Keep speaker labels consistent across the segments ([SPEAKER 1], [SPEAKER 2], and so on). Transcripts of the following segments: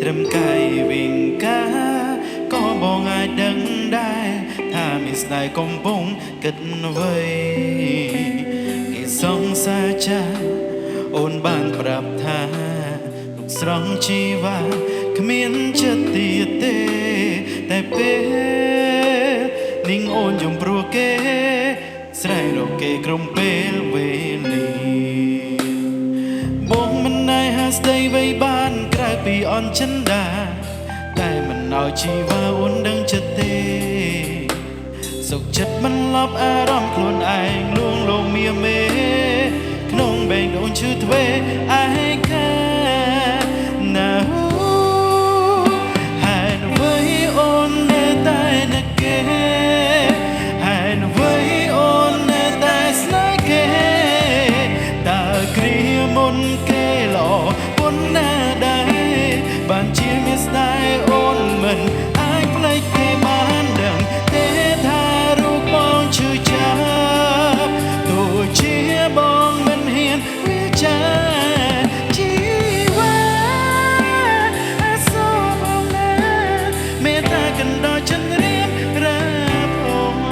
[SPEAKER 1] ត្រឹមកាយវិញកាក៏បងអាចដឹងដែរថាមានស្នេហ៍កំពុងគិតអ្វីគេសង្សារចាអូនបានប្រាប់ថាទុកស្រង់ជីវ៉ាគ្មានចិត្តទៀតទេតែពេលនាងអូនយំព្រោះគេស្រែករកគេក្រុមពេលវេលាបងមិនណែហាស្ដីវ័យបានក្រៅពីអន់ចិនដាតែមិនឲ្យជីវ៉ាអូនដឹងចិត្តទេសុខចិត្តមិនលប់អារម្មណ៍ខ្លួនឯងលួងលោមមៀមេក្នុងបែងអូនឈឺទ្វេឯកាណាហេតុអ្វីអូននៅតែនឹកគេហេតុអ្វីអូននៅតែស្នេហ៍គេតើគ្រាមុនគេល្អប៉ុណ្ណាដែរបានជាមានស្នេហ៍អូនមិនអាចផ្លេចគេបានដឹងទេថារូបបងឈឺចាប់ទោះជាបងមិនហ៊ានវាចាជីវ៉ាអាសូរបងណាមេត្តាកណ្ដោចិនរៀមរាផង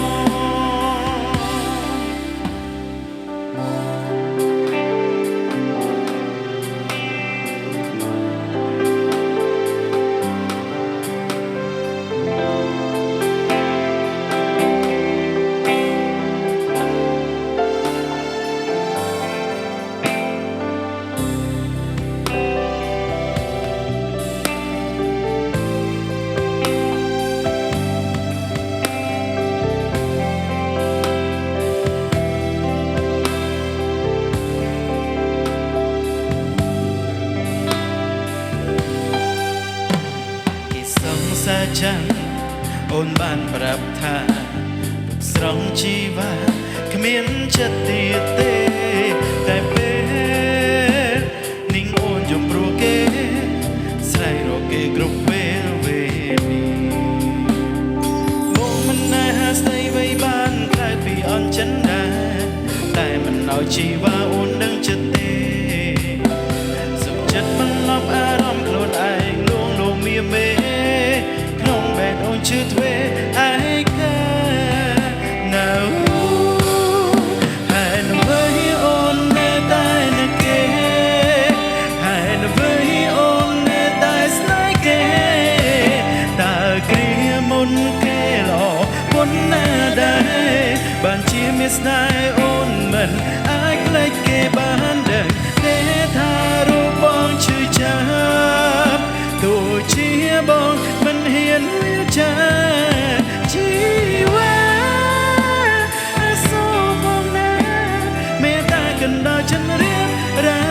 [SPEAKER 1] ចាំអូនបានប្រាប់ថាទុកស្រង់ជីវ៉ាគ្មានចិត្តទៀតទេតែពេលនាងអូនយំព្រោះគេស្រែករកគេគ្រប់ពេលវេលាបងមិនណែហាស្ដីវ័យបានក្រៅពីអន់ចិនដាតែមិនឲ្យជីវ៉ាអូនដឹងចិត្តទេសុខចិត្តមិនលប់អារម្មណ៍ខ្លួនឯងលួងលោមមៀមេអូនឈឺទ្វេឯកាណាហេតុអ្វីអូននៅតែនឹកគេហេតុអ្វីអូននៅតែស្នេហ៍គេតើគ្រាមុនគេល្អប៉ុណ្ណាដែរបានជាមានស្នេហ៍អូនមិនអាចផ្លេចគេបានដឹងទេថារូបបងឈឺចាប់ទោះជាបងមិនហ៊ានចាជីវ៉ាអាសូរបងណាមេត្តាកណ្ដោចិនរៀបរា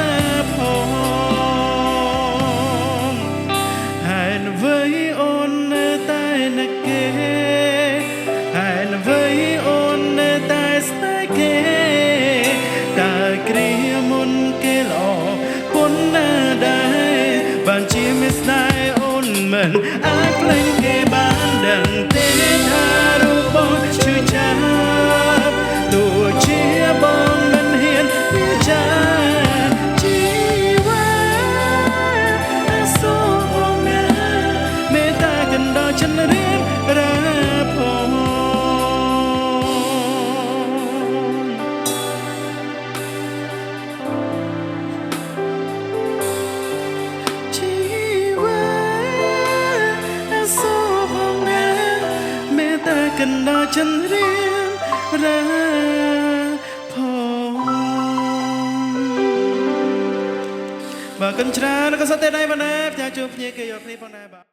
[SPEAKER 1] ផងហេតុអ្វីអូននៅតែនឹកគេហេតុអ្វីអូននៅតែស្នេហ៍គេតើគ្រាមុនគេល្អប៉ុណ្ណាដែរបានជាមានស្នេហ៍អូនមិនអាចផ្លេចគេបានដឹងទេថារូបបងឈឺចាប់ទោះជាបងមិនហ៊ានវាចាជីវ៉ាអាសូរបងណាមេត្តាកណ្ដោចិនរៀបរាផងកណ្ដោចិនរៀងរាផងបើកិនច្រើនក៏សតេដៃបងណាផ្ទះជួបគ្នាគេយកគ្នាផងដែរបាទ